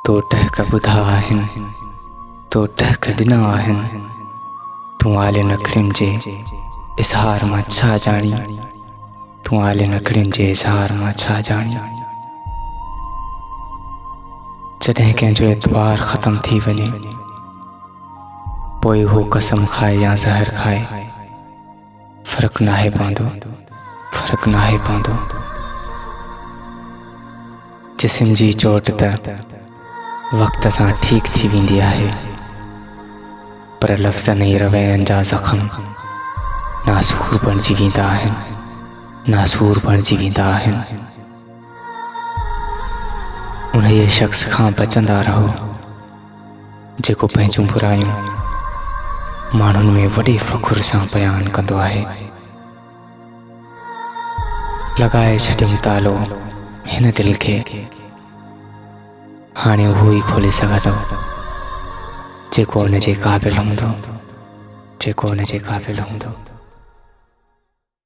तो टहक ॿुधा आहिनि तो टहक ॾिना आहिनि। तूं आले नखड़ियुनि जे इज़हार मां छा ॼाणी, तूं आले नखड़ियुनि जे इज़हार मां छा ॼाणी। जॾहिं कंहिंजो एतबार ख़त्म थी वञे, पोइ हू कसम खाए या ज़हर खाए, फ़र्क़ु नाहे पवंदो, फ़र्क़ु नाहे पवंदो। जिस्म जी चोट त वक़्त सां ठीक थी वेंदी आहे, पर लफ़्ज़नि ऐं रवैयनि जा ज़ख़्म नासूर बणिजी वेंदा आहिनि, नासूर बणिजी वेंदा आहिनि। उन्हीअ शख़्स खां बचंदा रहो जेको पंहिंजूं बुरायूं माण्हुनि में वॾे फ़ख़ुर सां बयानु कंदो आहे। लॻाए छॾियमि तालो हिन दिलि खे, हाणे उहो ई खोले सघंदो जेको उन जे क़ाबिल हूंदो, जेको उन जे क़ाबिल हूंदो।